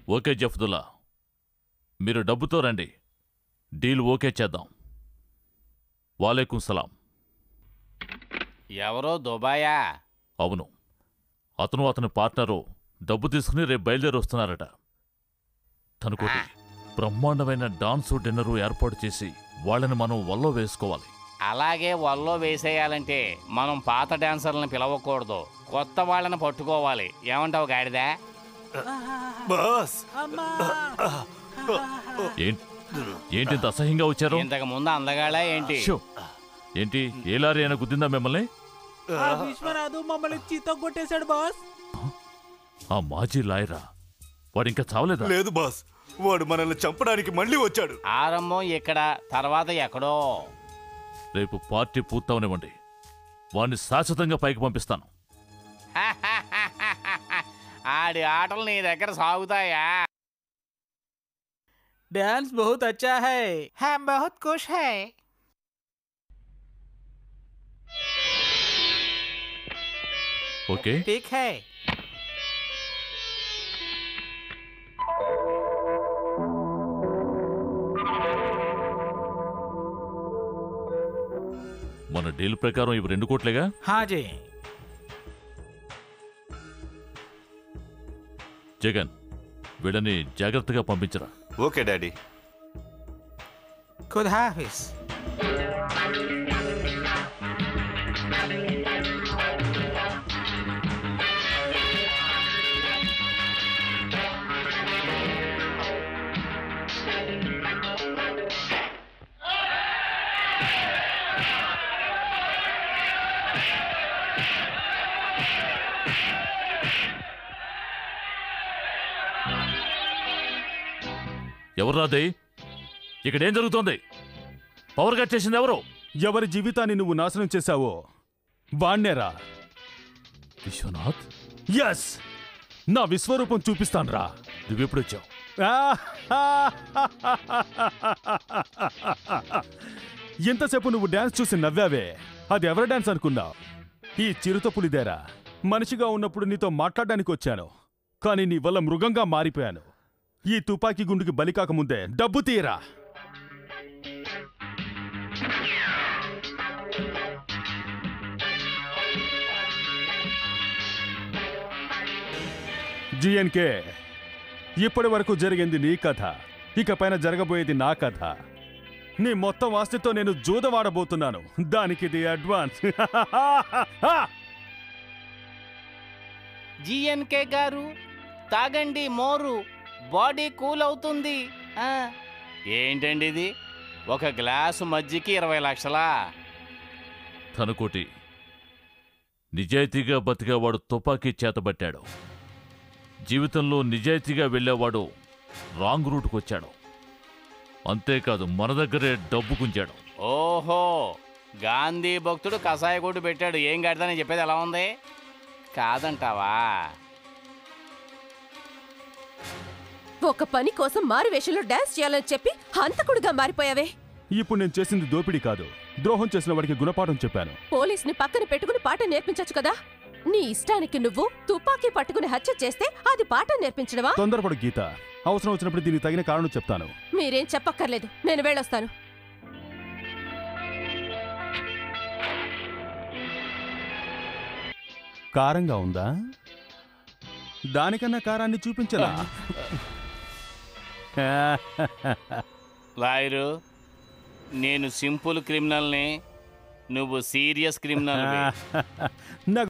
Okay జఫ్దుల్లా, మీరు డబ్బుతో రండి, డీల్ ఓకే చేద్దాం. వాలేకుం సలాం. ఎవరో దుబాయా? అవును, అతను అతని పార్ట్నరు డబ్బు తీసుకుని రేపు బయలుదేరి వస్తున్నారట. తనుకోటి బ్రహ్మాండమైన డాన్సు డిన్నరు ఏర్పాటు చేసి వాళ్ళని మనం వల్లో వేసుకోవాలి. అలాగే వల్లో వేసేయాలంటే మనం పాత డాన్సర్లను పిలవకూడదు, కొత్త వాళ్ళని పట్టుకోవాలి. ఏమంటావు గాడిదా? ఏంటి అసహ్యంగా వచ్చారు? ఇంతకు ముందు అందగాళ్ళ ఏంటి? ఏంటి ఏ లారీ అయినా గుద్దిందా మిమ్మల్ని? విశ్వనాథు మమ్మల్ని చీతో కొట్టేశాడు బాస్. ఆ మాజీ లాయరా? వాడు ఇంకా చావలేదా? లేదు బాస్, వాడు మనల్ని చంపడానికి మళ్ళీ వచ్చాడు. ఆరంభం ఇక్కడ, తర్వాత ఎక్కడో. రేపు పార్టీ పూర్తవనివ్వండి, వాడిని శాశ్వతంగా పైకి పంపిస్తాను. ఆడి ఆటలు నీ దగ్గర సాగుతాయా? డాన్స్ బహుత్ అచ్చా హై, హమ్ బహుత్ ఖుష్ హై. ఓకే ఠీక్ హై. మన డీల్ ప్రకారం ఇవి 2 కోట్లేగా? హాజీ. జగన్, వీళ్ళని జాగ్రత్తగా పంపించరా. Okay daddy. ఖుదా హాఫిజ్. ఎవర్రాదే? ఇక్కడేం జరుగుతోంది? పవర్ కట్ చేసింది ఎవరు? ఎవరి జీవితాన్ని నువ్వు నాశనం చేశావో వాణ్ణేరా. విశ్వనాథ్? ఎస్, నా విశ్వరూపం చూపిస్తాన్రా. నువ్వెప్పుడొచ్చావు? ఎంతసేపు నువ్వు డాన్స్ చూసి నవ్వావే, అది ఎవరి డాన్స్ అనుకున్నావు? ఈ చిరుత పులిదేరా. మనిషిగా ఉన్నప్పుడు నీతో మాట్లాడడానికి వచ్చాను, కానీ నీ వల్ల మృగంగా మారిపోయాను. ఈ తుపాకీ గుండుకి బలి కాకముందే డబ్బు తీయరా. జిఎన్కే, ఇప్పటి వరకు జరిగింది నీ కథ, ఇకపైన జరగబోయేది నా కథ. నీ మొత్తం ఆస్తితో నేను జూదవాడబోతున్నాను, దానికి ఇది అడ్వాన్స్. జిఎన్కే గారు, తాగండి మోరు, బాడీ కూల్ అవుతుంది. ఏంటండి ఇది? ఒక గ్లాసు మజ్జికి 20 లక్షలా? తనుకోటి, నిజాయితీగా బతికేవాడు తుపాకీ చేతబట్టాడు. జీవితంలో నిజాయితీగా వెళ్ళేవాడు రాంగ్ రూట్కొచ్చాడు. అంతేకాదు, మన దగ్గరే డబ్బు గుంజాడు. ఓహో, గాంధీ భక్తుడు కషాయ కొట్టు పెట్టాడు. ఏం కడతానని చెప్పేది ఎలా ఉంది? కాదంటావా? ఒక పని కోసం మారు వేషంలో డాన్స్ చేయాలని చెప్పి హంతకుడుగా మారిపోయావే. ఇప్పుడు నేను చేసింది దోపిడీ కాదు, ద్రోహం చేసిన వాడికి గుణపాఠం చెప్పాను. పోలీసుని పక్కన పెట్టుకుని పాఠం నేర్పించచ్చు కదా. నీ ఇష్టానికి నువ్వు తుపాకీ పట్టుకుని హత్య చేస్తే అది పాఠం నేర్పించడమా? తొందరపడు గీత, అవసరం వచ్చినప్పుడు దీనికి తగిన కారణం చెప్తాను. మీరేం చెప్పక్కర్లేదు, నేను వెళ్ళొస్తాను. కారంగా ఉందా? దానికన్నా కారాన్ని చూపించలా? లాయరు, నేను సింపుల్ క్రిమినల్ని, నువ్వు సీరియస్ క్రిమినల్.